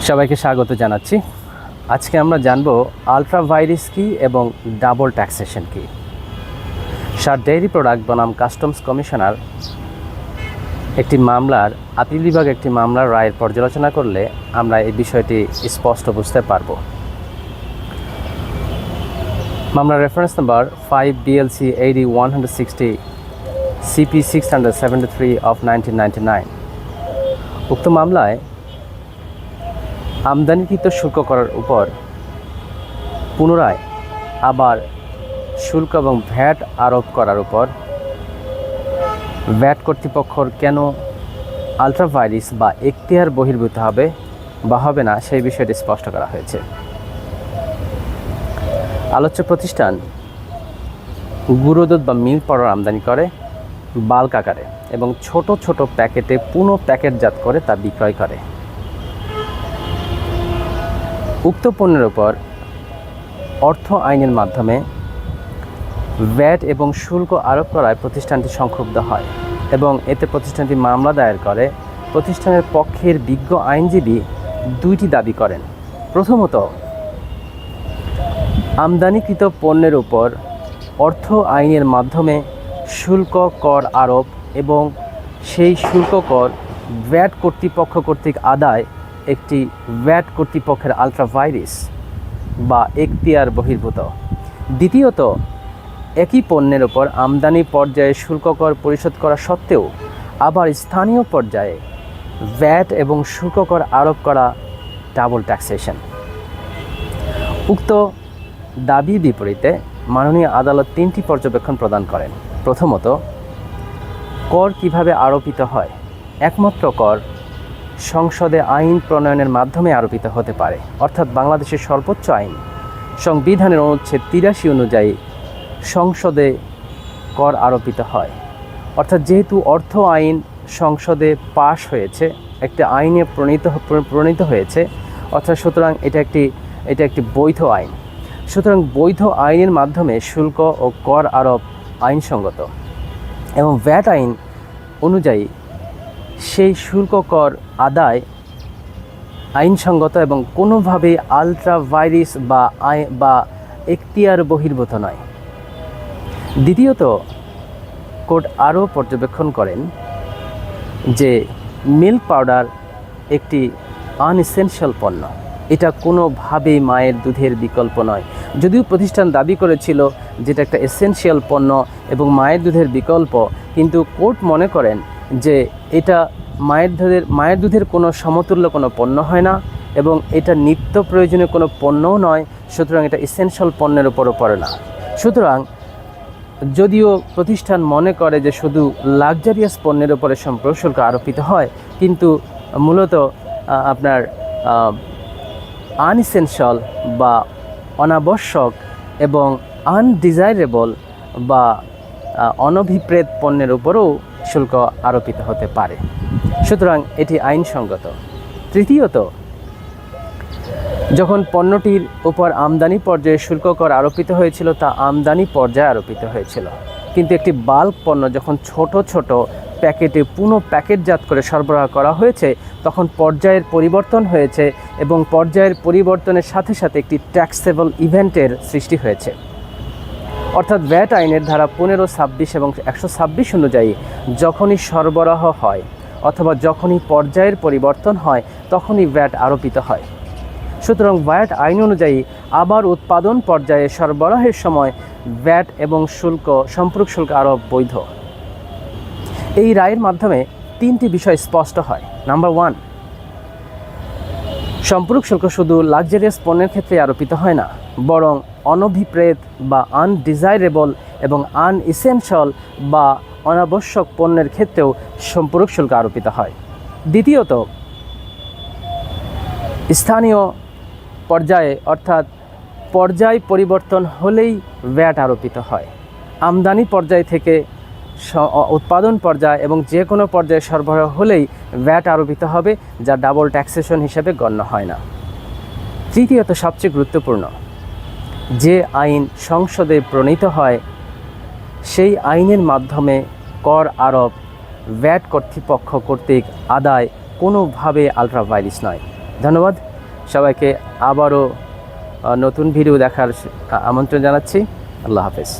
সবাইকে স্বাগত জানাচ্ছি। আজকে আমরা জানব আলট্রা ভাইরাস কি এবং ডাবল ট্যাক্সেশন কি। সার ডেইরি প্রোডাক্ট বনাম কাস্টমস কমিশনার একটি মামলার আপিল বিভাগ একটি মামলার রায়ের পর্যালোচনা করলে আমরা এই বিষয়টি স্পষ্ট বুঝতে পারব। মামলার reference number 5 BLC AD 160 CP 673 of 1999। উক্ত মামলায় আমদানিকৃত শুল্ক করার উপর পুনরায় আবার শুল্ক এবং ভ্যাট আরোপ করার উপর ভ্যাট কর্তৃপক্ষর কেন আলট্রা ভাইরাস বা এখতিয়ার বহির্ভূত হবে বা হবে না সেই বিষয়টি স্পষ্ট করা হয়েছে। আলোচ্য প্রতিষ্ঠান গুঁড়ো দুধ বা মিল্ক পাউডার আমদানি করে বাল্ক আকারে এবং ছোট ছোট প্যাকেটে পুনঃ প্যাকেটজাত করে তা বিক্রয় করে। উক্ত পণ্যের উপর অর্থ আইনের মাধ্যমে ভ্যাট এবং শুল্ক আরোপ করায় প্রতিষ্ঠানটি সংক্ষুব্ধ হয় এবং এতে প্রতিষ্ঠানটি মামলা দায়ের করে। প্রতিষ্ঠানের পক্ষের বিজ্ঞ আইনজীবী দুইটি দাবি করেন। প্রথমত, আমদানিকৃত পণ্যের উপর অর্থ আইনের মাধ্যমে শুল্ক কর আরোপ এবং সেই শুল্ক কর ভ্যাট কর্তৃপক্ষ কর্তৃক আদায় একটি ভ্যাট কর্তৃপক্ষের আলট্রা ভাইরাস বা এখতিয়ার বহির্ভূত। দ্বিতীয়ত, একই পণ্যের ওপর আমদানি পর্যায়ে শুল্ক কর পরিশোধ করা সত্ত্বেও আবার স্থানীয় পর্যায়ে ভ্যাট এবং শুল্ক কর আরোপ করা ডাবল ট্যাক্সেশন। উক্ত দাবির বিপরীতে মাননীয় আদালত তিনটি পর্যবেক্ষণ প্রদান করেন। প্রথমত, কর কিভাবে আরোপিত হয়। একমাত্র কর সংসদে আইন প্রণয়নের মাধ্যমে আরোপিত হতে পারে, অর্থাৎ বাংলাদেশের সর্বোচ্চ আইন সংবিধানের অনুচ্ছেদ 83 অনুযায়ী সংসদে কর আরোপিত হয়। অর্থাৎ যেহেতু অর্থ আইন সংসদে পাশ হয়েছে, একটা আইনে প্রণীত হয়েছে, অর্থাৎ সুতরাং এটা একটি বৈধ আইন। সুতরাং বৈধ আইনের মাধ্যমে শুল্ক ও কর আরোপ আইনসঙ্গত এবং ভ্যাট আইন অনুযায়ী সেই শুল্ক কর আদায় আইনসঙ্গত এবং কোনোভাবেই আলট্রা ভাইরাস বা এখতিয়ার বহির্ভূত নয়। দ্বিতীয়ত, কোর্ট আরও পর্যবেক্ষণ করেন যে মিল্ক পাউডার একটি আনএসেনশিয়াল পণ্য। এটা কোনোভাবেই মায়ের দুধের বিকল্প নয়। যদিও প্রতিষ্ঠান দাবি করেছিল যেটা একটা এসেনশিয়াল পণ্য এবং মায়ের দুধের বিকল্প, কিন্তু কোর্ট মনে করেন যে এটা মায়ের দুধের কোনো সমতুল্য কোনো পণ্য হয় না এবং এটা নিত্য প্রয়োজনীয় কোনো পণ্যও নয়। সুতরাং এটা এসেনশিয়াল পণ্যের উপরও পড়ে না। সুতরাং যদিও প্রতিষ্ঠান মনে করে যে শুধু লাক্সারিয়াস পণ্যের উপরে সম্পর্ক শুল্ক আরোপিত হয়, কিন্তু মূলত আপনার আনএসেনশিয়াল বা অনাবশ্যক এবং আনডিজাইরেবল বা অনভিপ্রেত পণ্যের উপরেও শুল্ক আরোপিত হতে পারে। সুতরাং এটি আইনসঙ্গত। তৃতীয়ত, যখন পণ্যটির উপর আমদানি পর্যায়ে শুল্ক কর আরোপিত হয়েছিল তা আমদানি পর্যায়ে আরোপিত হয়েছিল, কিন্তু একটি বাল্ক পণ্য যখন ছোট ছোট প্যাকেটে পুনঃ প্যাকেটজাত করে সরবরাহ করা হয়েছে তখন পর্যায়ের পরিবর্তন হয়েছে এবং পর্যায়ের পরিবর্তনের সাথে সাথে একটি ট্যাক্সেবল ইভেন্টের সৃষ্টি হয়েছে। অর্থাৎ ভ্যাট আইনের ধারা 15, 26 এবং 126 অনুযায়ী যখনই সরবরাহ হয় অথবা যখনই পর্যায়ের পরিবর্তন হয় তখনই ভ্যাট আরোপিত হয়। সুতরাং ভ্যাট আইন অনুযায়ী আবার উৎপাদন পর্যায়ে সরবরাহের সময় ভ্যাট এবং সম্পর্ক শুল্ক আরোপ বৈধ। এই রায়ের মাধ্যমে তিনটি বিষয় স্পষ্ট হয়। নাম্বার 1, সম্পর্ক শুল্ক শুধু লাক্সারিয়াস পণ্যের ক্ষেত্রে আরোপিত হয় না, বরং অনভিপ্রেত বা আনডিজাইরেবল এবং আনএসেনশিয়াল বা অনাবশ্যক পণ্যের ক্ষেত্রেও সম্পর্ক শুল্ক আরোপিত হয়। দ্বিতীয়ত, স্থানীয় পর্যায়ে অর্থাৎ পর্যায় পরিবর্তন হলেই ভ্যাট আরোপিত হয়। আমদানি পর্যায় থেকে উৎপাদন পর্যায় এবং যে কোনো পর্যায়ে সরবরাহ হলেই ভ্যাট আরোপিত হবে, যা ডাবল ট্যাক্সেশন হিসেবে গণ্য হয় না। তৃতীয়ত, সবচেয়ে গুরুত্বপূর্ণ, যে আইন সংসদে প্রণীত হয় সেই আইনের মাধ্যমে কর আরোপ ভ্যাট কর্তৃপক্ষ কর্তৃক আদায় কোনোভাবে আলট্রা ভাইরাস নয়। ধন্যবাদ। সবাইকে আবারও নতুন ভিডিও দেখার আমন্ত্রণ জানাচ্ছি। আল্লাহ হাফেজ।